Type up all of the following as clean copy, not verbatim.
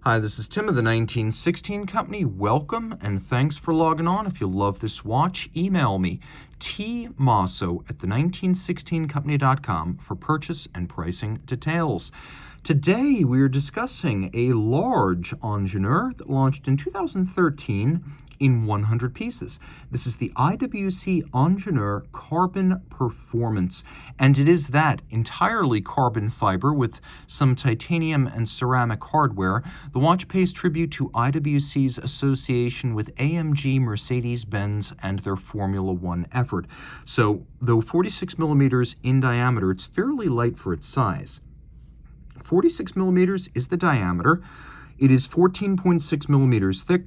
Hi, this is Tim of the 1916 Company. Welcome and thanks for logging on. If you love this watch, email me tmosso@the1916company.com for purchase and pricing details. Today we are discussing a large Ingenieur that launched in 2013 in 100 pieces. This is the IWC Ingenieur Carbon Performance, and it is that entirely carbon fiber with some titanium and ceramic hardware. The watch pays tribute to IWC's association with AMG, Mercedes-Benz, and their Formula One effort. So, though 46 millimeters in diameter, it's fairly light for its size. 46 millimeters is the diameter. It is 14.6 millimeters thick,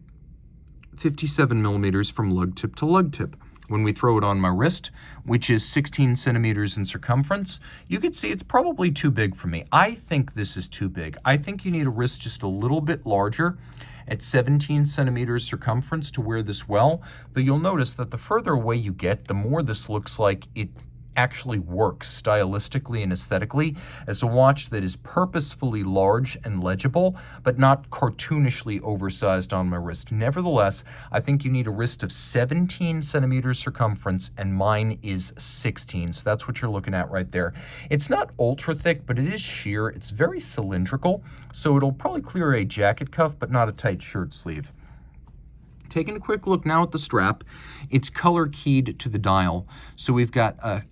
57 millimeters from lug tip to lug tip. When we throw it on my wrist, which is 16 centimeters in circumference, you can see it's probably too big for me. I think this is too big. I think you need a wrist just a little bit larger at 17 centimeters circumference to wear this well. Though you'll notice that the further away you get, the more this looks like it actually works stylistically and aesthetically as a watch that is purposefully large and legible, but not cartoonishly oversized on my wrist. Nevertheless, I think you need a wrist of 17 centimeters circumference, and mine is 16, so that's what you're looking at right there. It's not ultra thick, but it is sheer. It's very cylindrical, so it'll probably clear a jacket cuff, but not a tight shirt sleeve. Taking a quick look now at the strap, it's color keyed to the dial. So we've got a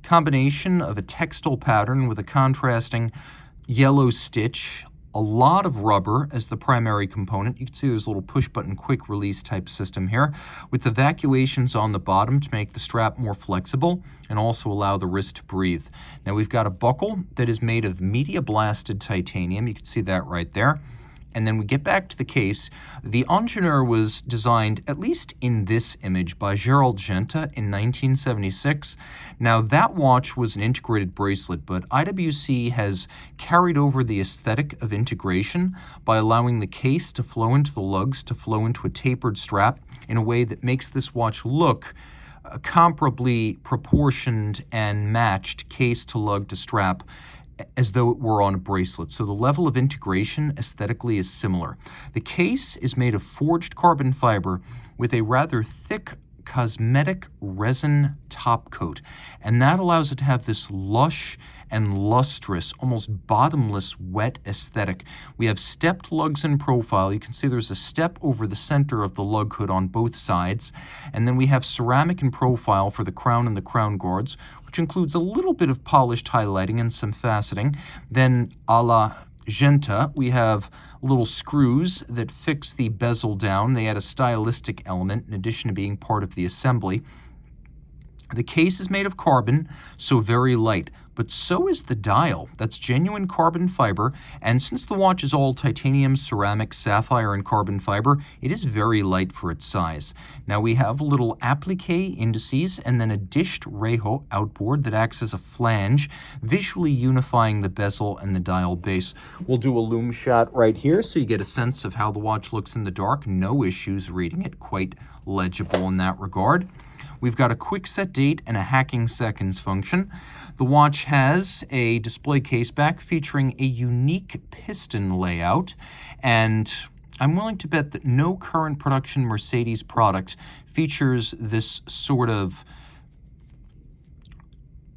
combination of a textile pattern with a contrasting yellow stitch, a lot of rubber as the primary component. You can see there's a little push button quick release type system here with evacuations on the bottom to make the strap more flexible and also allow the wrist to breathe. Now we've got a buckle that is made of media blasted titanium. You can see that right there. And then we get back to the case. The Ingenieur was designed, at least in this image, by Gerald Genta in 1976. Now, that watch was an integrated bracelet, but IWC has carried over the aesthetic of integration by allowing the case to flow into the lugs, to flow into a tapered strap in a way that makes this watch look comparably proportioned and matched case to lug to strap, as though it were on a bracelet. So the level of integration aesthetically is similar. The case is made of forged carbon fiber with a rather thick cosmetic resin top coat, and that allows it to have this lush and lustrous, almost bottomless, wet aesthetic. We have stepped lugs in profile. You can see there's a step over the center of the lug hood on both sides, and then we have ceramic in profile for the crown and the crown guards, which includes a little bit of polished highlighting and some faceting. Then, a la Genta, we have little screws that fix the bezel down. They add a stylistic element in addition to being part of the assembly. The case is made of carbon, so very light, but so is the dial. That's genuine carbon fiber, and since the watch is all titanium, ceramic, sapphire, and carbon fiber, it is very light for its size. Now we have little applique indices and then a dished rejo outboard that acts as a flange, visually unifying the bezel and the dial base. We'll do a loom shot right here so you get a sense of how the watch looks in the dark. No issues reading it, quite legible in that regard. We've got a quick set date and a hacking seconds function. The watch has a display case back featuring a unique piston layout, and I'm willing to bet that no current production Mercedes product features this sort of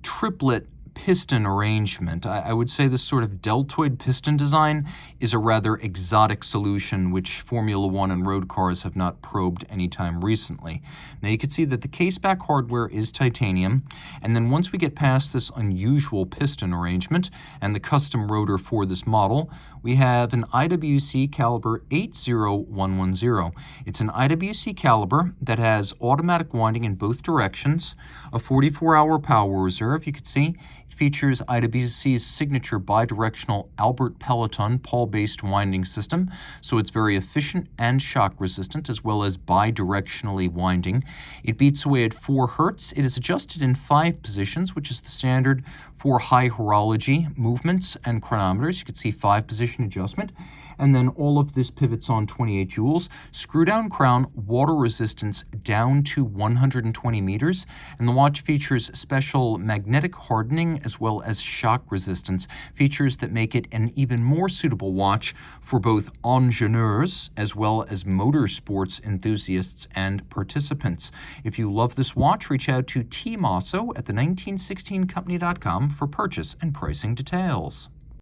triplet piston arrangement. I would say this sort of deltoid piston design is a rather exotic solution which Formula One and road cars have not probed anytime recently. Now you can see that the caseback hardware is titanium, and then once we get past this unusual piston arrangement and the custom rotor for this model, we have an IWC caliber 80110. It's an IWC caliber that has automatic winding in both directions, a 44-hour power reserve. You can see it features IWC's signature bidirectional Albert Peloton Paul-based winding system, so it's very efficient and shock resistant, as well as bidirectionally winding. It beats away at 4 Hertz. It is adjusted in 5 positions, which is the standard for high horology movements and chronometers. You can see 5 positions position adjustment. And then all of this pivots on 28 joules. Screw down crown, water resistance down to 120 meters. And the watch features special magnetic hardening as well as shock resistance, features that make it an even more suitable watch for both ingenieurs as well as motorsports enthusiasts and participants. If you love this watch, reach out to Team Mosso at the 1916company.com for purchase and pricing details.